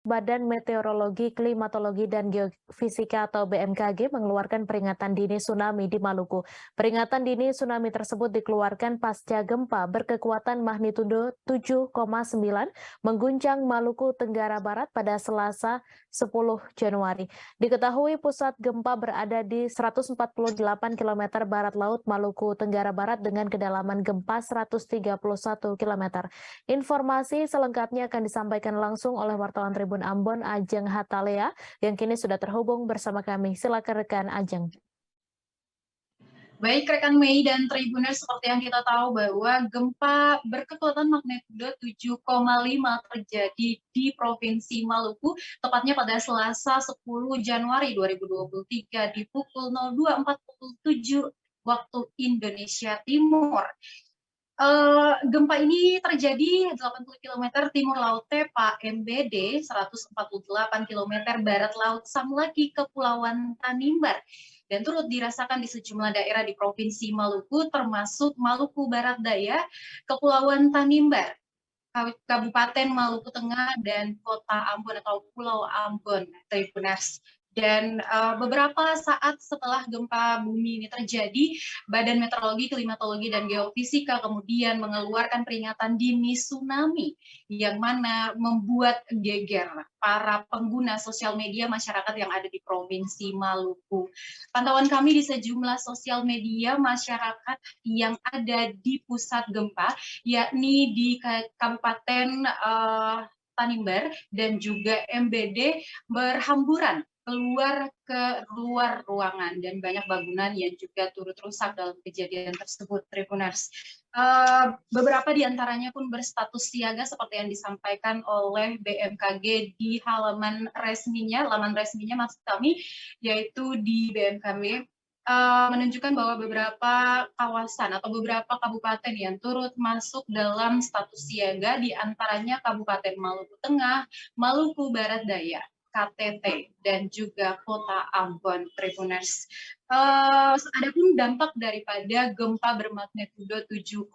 Badan Meteorologi, Klimatologi, dan Geofisika atau BMKG mengeluarkan peringatan dini tsunami di Maluku. Peringatan dini tsunami tersebut dikeluarkan pasca gempa berkekuatan magnitudo 7,9 mengguncang Maluku Tenggara Barat pada Selasa 10 Januari. Diketahui pusat gempa berada di 148 km barat laut Maluku Tenggara Barat dengan kedalaman gempa 131 km. Informasi selengkapnya akan disampaikan langsung oleh wartawan Tribun Ambon Ajeng Hatalea yang kini sudah terhubung bersama kami. Silakan rekan Ajeng. Baik rekan Mei dan Tribuners, seperti yang kita tahu bahwa gempa berkekuatan magnitudo 7,5 terjadi di Provinsi Maluku, tepatnya pada Selasa 10 Januari 2023 di pukul 02.47 waktu Indonesia Timur. Gempa ini terjadi 80 km timur laut Tepa MBD, 148 km barat laut Samlaki, Kepulauan Tanimbar, dan turut dirasakan di sejumlah daerah di Provinsi Maluku, termasuk Maluku Barat Daya, Kepulauan Tanimbar, Kabupaten Maluku Tengah, dan Kota Ambon atau Pulau Ambon, Tribuners. Dan beberapa saat setelah gempa bumi ini terjadi, Badan Meteorologi, Klimatologi, dan Geofisika kemudian mengeluarkan peringatan dini tsunami yang mana membuat geger para pengguna sosial media masyarakat yang ada di Provinsi Maluku. Pantauan kami di sejumlah sosial media masyarakat yang ada di pusat gempa, yakni di Kabupaten Tanimbar dan juga MBD, berhamburan keluar ke luar ruangan dan banyak bangunan yang juga turut rusak dalam kejadian tersebut, Tribuners. Beberapa di antaranya pun berstatus siaga seperti yang disampaikan oleh BMKG di laman resminya maksud kami, yaitu di BMKG menunjukkan bahwa beberapa kawasan atau beberapa kabupaten yang turut masuk dalam status siaga, di antaranya Kabupaten Maluku Tengah, Maluku Barat Daya, KTT, dan juga Kota Ambon, Tribuners. Adapun dampak daripada gempa bermagnitudo 7,5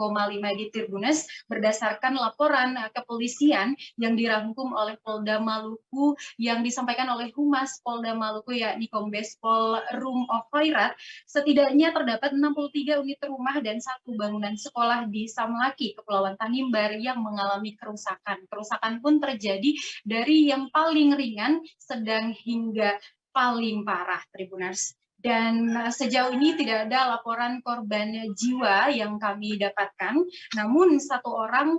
di Tribuners berdasarkan laporan kepolisian yang dirangkum oleh Polda Maluku yang disampaikan oleh Humas Polda Maluku, yakni Kombes Pol Rum of Khairat, setidaknya terdapat 63 unit rumah dan 1 bangunan sekolah di Samlaki, Kepulauan Tanimbar yang mengalami kerusakan. Kerusakan pun terjadi dari yang paling ringan, sedang hingga paling parah, Tribuners. Dan sejauh ini tidak ada laporan korban jiwa yang kami dapatkan, namun 1 orang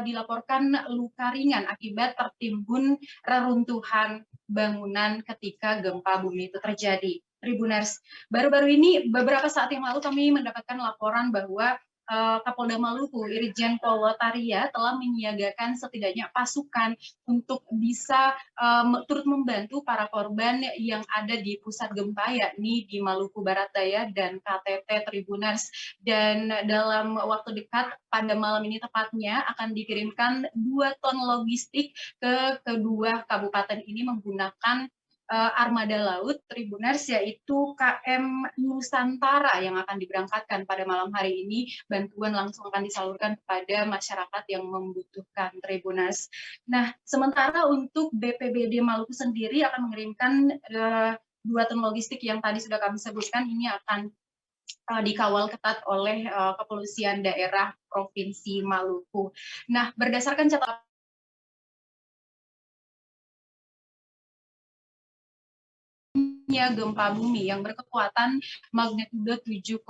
dilaporkan luka ringan akibat tertimbun reruntuhan bangunan ketika gempa bumi itu terjadi. Tribuners, baru-baru ini beberapa saat yang lalu kami mendapatkan laporan bahwa Kapolda Maluku, Irjen Pol Lotaria, telah menyiagakan setidaknya pasukan untuk bisa turut membantu para korban yang ada di pusat gempa, yakni di Maluku Barat Daya dan KTT, Tribuners. Dan dalam waktu dekat, pada malam ini tepatnya, akan dikirimkan 2 ton logistik ke kedua kabupaten ini menggunakan armada laut, Tribuners, yaitu KM Nusantara yang akan diberangkatkan pada malam hari ini. Bantuan langsung akan disalurkan kepada masyarakat yang membutuhkan, Tribuners. Nah, sementara untuk BPBD Maluku sendiri akan mengirimkan 2 ton logistik yang tadi sudah kami sebutkan. Ini akan dikawal ketat oleh kepolisian daerah Provinsi Maluku. Nah, berdasarkan catatan gempa bumi yang berkekuatan magnitudo 7,5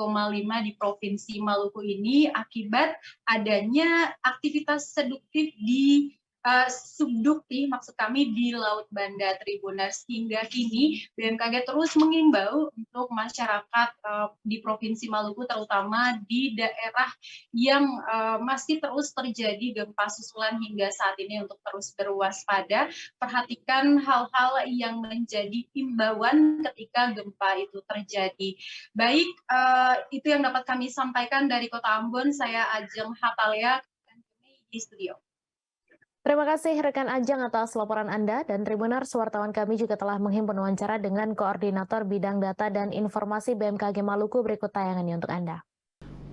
di Provinsi Maluku ini akibat adanya aktivitas seduktif di subduktif, maksud kami di Laut Banda, Tribuners. Hingga kini BMKG terus mengimbau untuk masyarakat di Provinsi Maluku, terutama di daerah yang masih terus terjadi gempa susulan hingga saat ini, untuk terus berwaspada. Perhatikan hal-hal yang menjadi imbauan ketika gempa itu terjadi. Baik, itu yang dapat kami sampaikan dari Kota Ambon. Saya Ajeng Hatalea di studio. Terima kasih rekan Ajeng atas laporan Anda, dan Tribuners, wartawan kami juga telah menghimpun wawancara dengan Koordinator Bidang Data dan Informasi BMKG Maluku. Berikut tayangannya untuk Anda.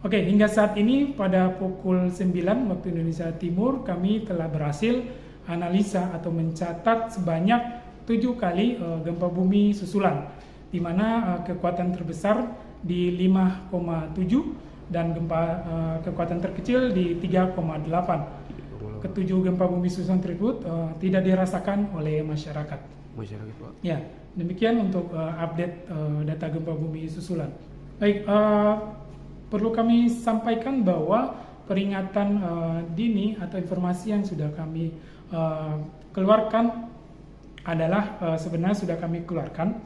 Oke, hingga saat ini pada pukul 9 waktu Indonesia Timur kami telah berhasil menganalisa atau mencatat sebanyak 7 kali gempa bumi susulan, di mana kekuatan terbesar di 5,7 dan kekuatan terkecil di 3,8. Ketujuh gempa bumi susulan tersebut tidak dirasakan oleh masyarakat. Pak. Ya, demikian untuk update data gempa bumi susulan. Baik, perlu kami sampaikan bahwa peringatan dini atau informasi yang sudah kami keluarkan adalah sebenarnya sudah kami keluarkan,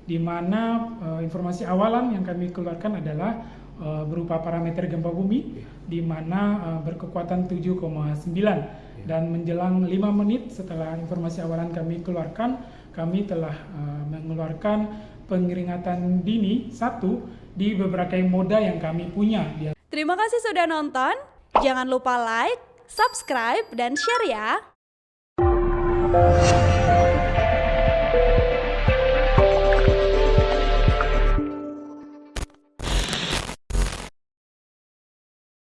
di mana informasi awalan yang kami keluarkan adalah berupa parameter gempa bumi, di mana berkekuatan 7,9, dan menjelang 5 menit setelah informasi awalan kami keluarkan, kami telah mengeluarkan peringatan dini 1 di beberapa moda yang kami punya. Terima kasih sudah nonton, jangan lupa like, subscribe, dan share ya!